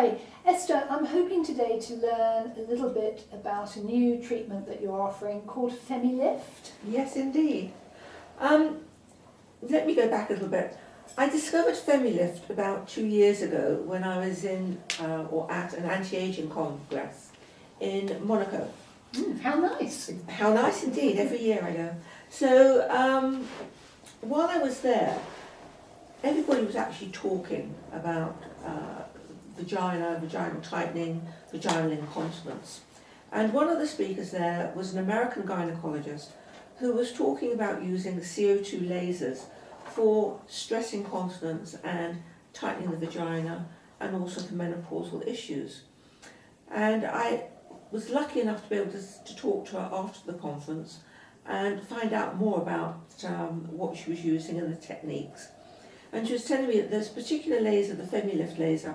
Hi, Esther. I'm hoping today to learn a little bit about a new treatment that you're offering called FemiLift. Yes, indeed. Let me go back a little bit. I discovered FemiLift about 2 years ago when I was at an anti-aging congress in Monaco. How nice. How nice indeed, every year I go. So while I was there, everybody was actually talking about vaginal tightening, vaginal incontinence. And one of the speakers there was an American gynecologist who was talking about using CO2 lasers for stress incontinence and tightening the vagina and also for menopausal issues. And I was lucky enough to be able to talk to her after the conference and find out more about what she was using and the techniques. And she was telling me that there's a particular laser, the FemiLift laser,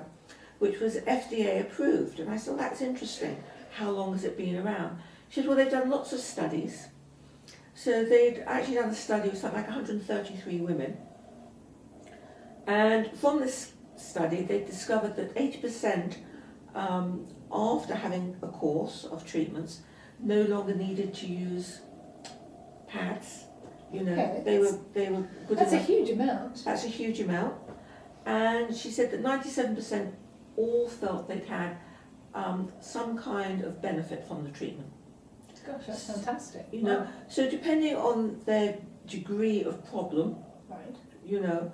which was FDA approved. And I said, well, that's interesting. How long has it been around? She said, well, they've done lots of studies. So they'd actually done a study with something like 133 women. And from this study, they discovered that 80% after having a course of treatments no longer needed to use pads. You know, Okay, they were good That's enough. a huge amount. That's a huge amount. And she said that 97% all felt they'd had some kind of benefit from the treatment. Gosh, that's fantastic. You know, Wow. so depending on their degree of problem, Right. you know,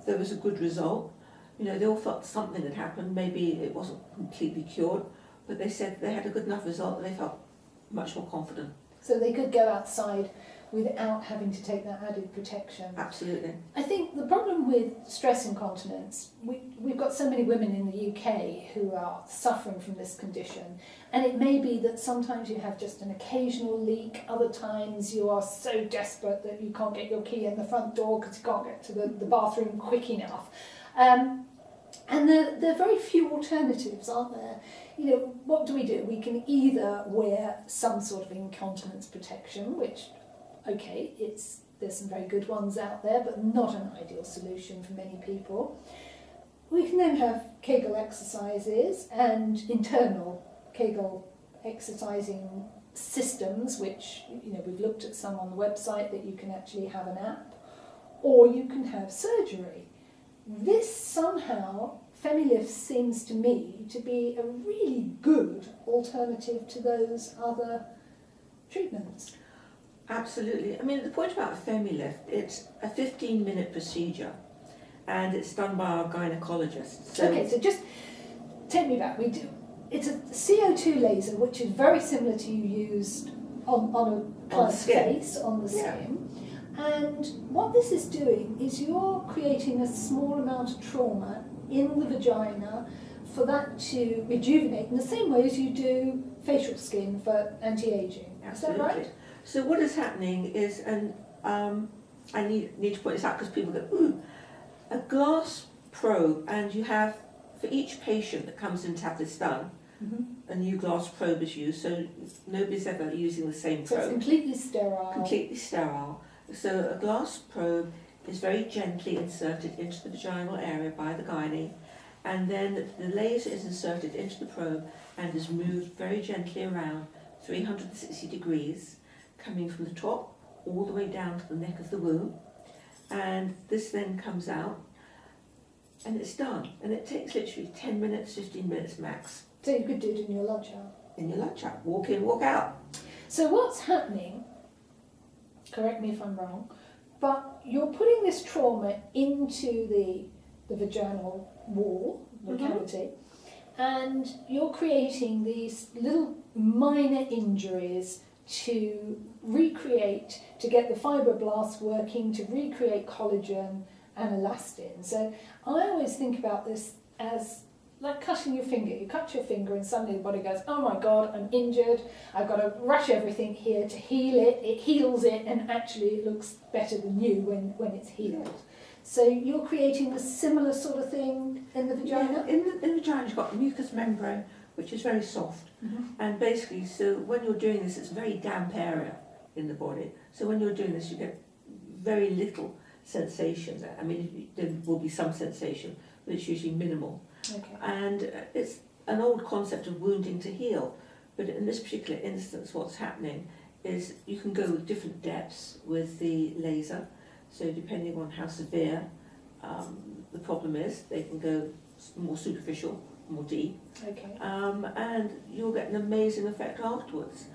there was a good result. You know, they all felt something had happened. Maybe it wasn't completely cured, but they said they had a good enough result that they felt much more confident. So they could go outside without having to take that added protection. Absolutely. I think the problem with stress incontinence, we've got so many women in the UK who are suffering from this condition, and it may be that sometimes you have just an occasional leak, other times you are so desperate that you can't get your key in the front door because you can't get to the bathroom quick enough. And there are very few alternatives, aren't there? You know, what do? We can either wear some sort of incontinence protection, which, okay, there's some very good ones out there, but not an ideal solution for many people. We can then have Kegel exercises and internal Kegel exercising systems, which, you know, we've looked at some on the website that you can actually have an app, or you can have surgery. This somehow, FemiLift seems to me to be a really good alternative to those other treatments. Absolutely. I mean, the point about FemiLift, it's a 15-minute procedure, and it's done by our gynecologist. Okay, so just take me back. It's a CO2 laser, which is very similar to you used on a client's face, on the skin. And what this is doing is you're creating a small amount of trauma in the vagina for that to rejuvenate in the same way as you do facial skin for anti-aging. Absolutely. Is that right? So what is happening is, and I need to point this out because people go, ooh, a glass probe, and you have, for each patient that comes in to have this done, a new glass probe is used, so nobody's ever using the same So probe. it's completely sterile. Completely sterile. So a glass probe is very gently inserted into the vaginal area by the gynae, and then the laser is inserted into the probe and is moved very gently around 360 degrees, coming from the top all the way down to the neck of the womb. And this then comes out and it's done. And it takes literally 10 minutes, 15 minutes max. So you could do it in your lunch hour. In your lunch hour. Walk in, walk out. So what's happening, correct me if I'm wrong, but you're putting this trauma into the vaginal wall, the cavity, and you're creating these little minor injuries to recreate, to get the fibroblasts working, to recreate collagen and elastin. So I always think about this as like cutting your finger. You cut your finger and suddenly the body goes, oh my God, I'm injured. I've got to rush everything here to heal it. It heals it, and actually it looks better than new when it's healed. So you're creating a similar sort of thing in the vagina? Yeah, in the vagina you've got mucous membrane, which is very soft. And basically, so when you're doing this, it's a very damp area in the body. So when you're doing this, you get very little sensation. I mean, there will be some sensation, but it's usually minimal. Okay. And it's an old concept of wounding to heal, but in this particular instance what's happening is you can go with different depths with the laser, so depending on how severe the problem is, they can go more superficial, more deep, Okay. and you'll get an amazing effect afterwards.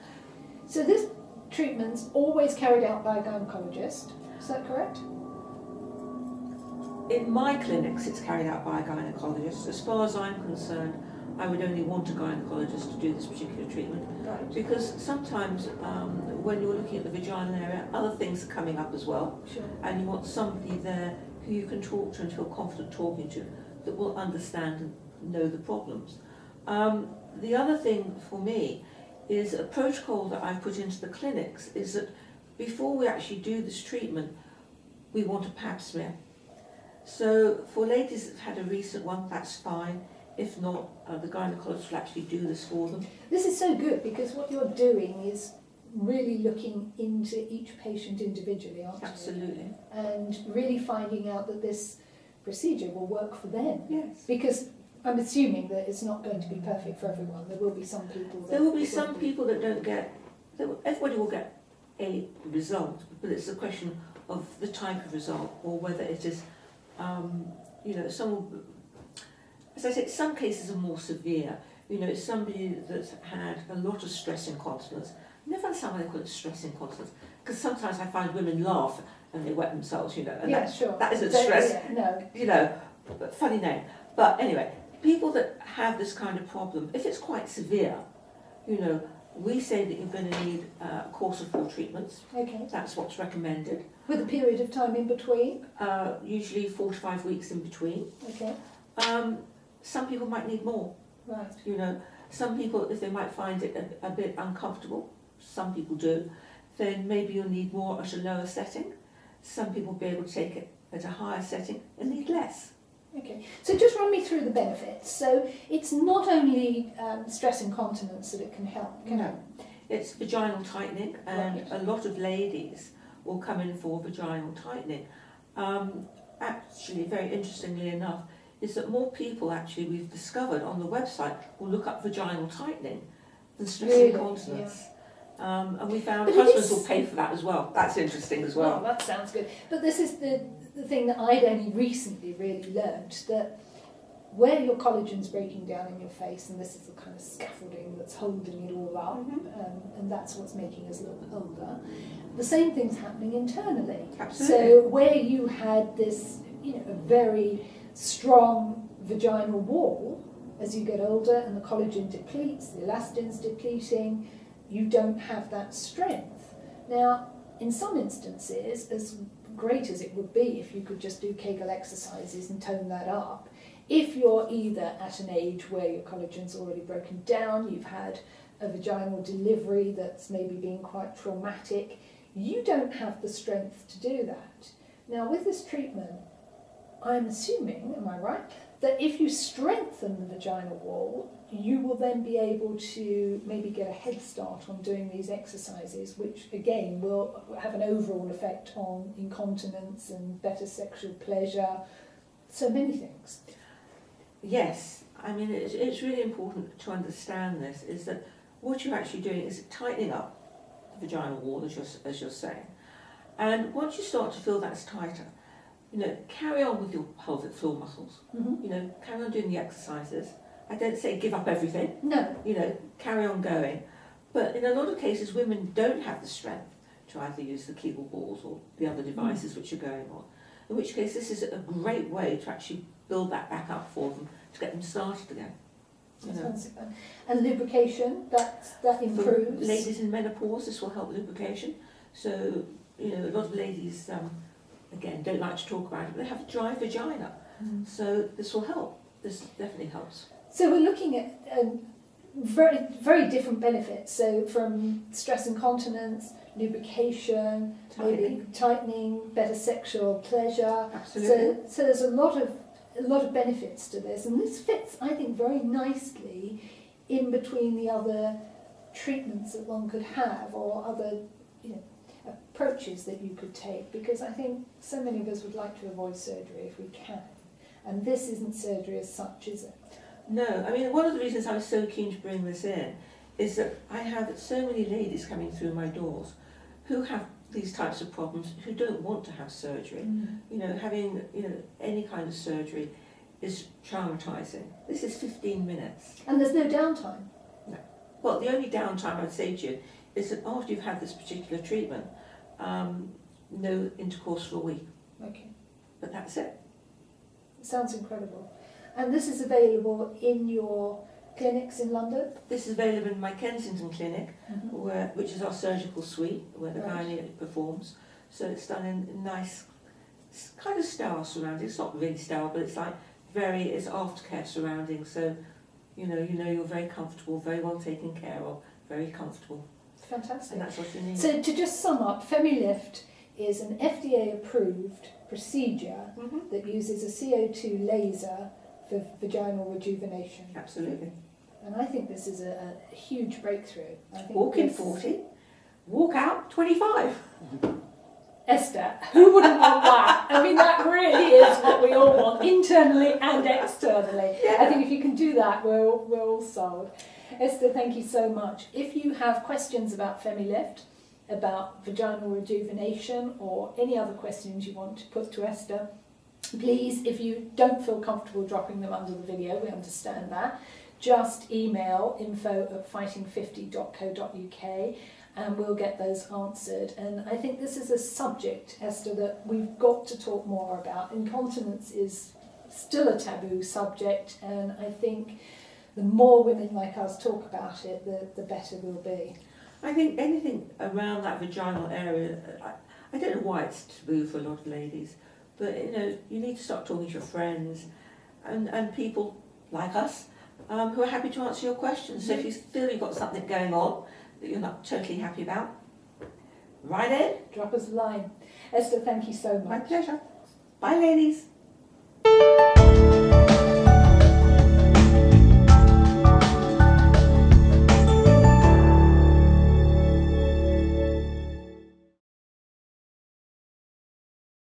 So this treatment's always carried out by a gynaecologist, is that correct? In my clinics it's carried out by a gynaecologist. As far as I'm concerned, I would only want a gynaecologist to do this particular treatment, Right. because sometimes when you're looking at the vaginal area, other things are coming up as well, Sure. and you want somebody there who you can talk to and feel confident talking to, that will understand and know the problems. The other thing for me is a protocol that I've put into the clinics is that before we actually do this treatment, we want a pap smear. So for ladies that have had a recent one, that's fine. If not, the gynaecologist will actually do this for them. This is so good because what you're doing is really looking into each patient individually, aren't you? Absolutely. And really finding out that this procedure will work for them. Yes. Because I'm assuming that it's not going to be perfect for everyone. There will be some people that... There will be some people that don't get, everybody will get a result, but it's a question of the type of result, or whether it is, some will, as I said, some cases are more severe. It's somebody that's had a lot of stress incontinence. I never understand why they call it stress incontinence, because sometimes I find women laugh and they wet themselves, and yeah, sure. that isn't stress, no. But funny name. But anyway, people that have this kind of problem, if it's quite severe, we say that you're going to need a course of 4 treatments. Okay. That's what's recommended. With a period of time in between? Usually 4 to 5 weeks in between. Okay. Some people might need more. Right. Some people, if they might find it a bit uncomfortable, some people do, then maybe you'll need more at a lower setting. Some people will be able to take it at a higher setting and need less. Okay, so just run me through the benefits. So it's not only stress incontinence that it can help, can it? It's vaginal tightening, and Right. a lot of ladies will come in for vaginal tightening. Actually, very interestingly enough, is that more people actually we've discovered on the website will look up vaginal tightening than stress Really? incontinence. And we found But husbands will pay for that as well. That's interesting as well. Oh, that sounds good. But this is the thing that I'd only recently really learned, that where your collagen's breaking down in your face, and this is the kind of scaffolding that's holding it all up, and that's what's making us look older, the same thing's happening internally. Absolutely. So where you had this, a very strong vaginal wall, as you get older and the collagen depletes, the elastin's depleting, you don't have that strength. Now, in some instances, as great as it would be if you could just do Kegel exercises and tone that up, if you're either at an age where your collagen's already broken down, you've had a vaginal delivery that's maybe been quite traumatic, you don't have the strength to do that. Now, with this treatment, I'm assuming, am I right, that if you strengthen the vaginal wall, you will then be able to maybe get a head start on doing these exercises, which again will have an overall effect on incontinence and better sexual pleasure, so many things. Yes, I mean it's really important to understand this, is that what you're actually doing is tightening up the vaginal wall, as you're saying, and once you start to feel that's tighter, carry on with your pelvic floor muscles. Carry on doing the exercises. I don't say give up everything. No. Carry on going. But in a lot of cases, women don't have the strength to either use the Kegel balls or the other devices which are going on. In which case, this is a great way to actually build that back up for them, to get them started again. And lubrication, that improves. For ladies in menopause, this will help lubrication. So, a lot of ladies, again, don't like to talk about it, but they have a dry vagina. So this will help. This definitely helps. So we're looking at very, very different benefits. So from stress incontinence, lubrication, maybe tightening, better sexual pleasure. Absolutely. So there's a lot of benefits to this, and this fits, I think, very nicely in between the other treatments that one could have, or other approaches that you could take, because I think so many of us would like to avoid surgery if we can. And this isn't surgery as such, is it? No, I mean, one of the reasons I was so keen to bring this in is that I have so many ladies coming through my doors who have these types of problems, who don't want to have surgery. You know, having any kind of surgery is traumatizing. This is 15 minutes. And there's no downtime. No. Well, the only downtime I'd say to you is that after you've had this particular treatment, no intercourse for a week. Okay. But that's it. It sounds incredible. And this is available in your clinics in London? This is available in my Kensington clinic, which is our surgical suite, where the gynae performs. So it's done in nice, kind of sterile surroundings. It's not really sterile, but it's like it's aftercare surroundings. So, you're very comfortable, very well taken care of, very comfortable. Fantastic. And that's what you need. So to just sum up, FemiLift is an FDA-approved procedure that uses a CO2 laser for vaginal rejuvenation. Absolutely. And I think this is a huge breakthrough. I think walk in 40, walk out 25. Esther, who wouldn't want that? I mean, that really is what we all want, internally and externally. Yeah. I think if you can do that, we're all sold. Esther, thank you so much. If you have questions about FemiLift, about vaginal rejuvenation, or any other questions you want to put to Esther, please, if you don't feel comfortable dropping them under the video, we understand that, just email info@fighting50.co.uk and we'll get those answered. And I think this is a subject, Esther, that we've got to talk more about. Incontinence is still a taboo subject, and I think the more women like us talk about it, the better we'll be. I think anything around that vaginal area, I don't know why it's taboo for a lot of ladies, but you need to start talking to your friends and people like us who are happy to answer your questions. So if you feel you've got something going on that you're not totally happy about, write in. Drop us a line. Esther, thank you so much. My pleasure. Bye, ladies.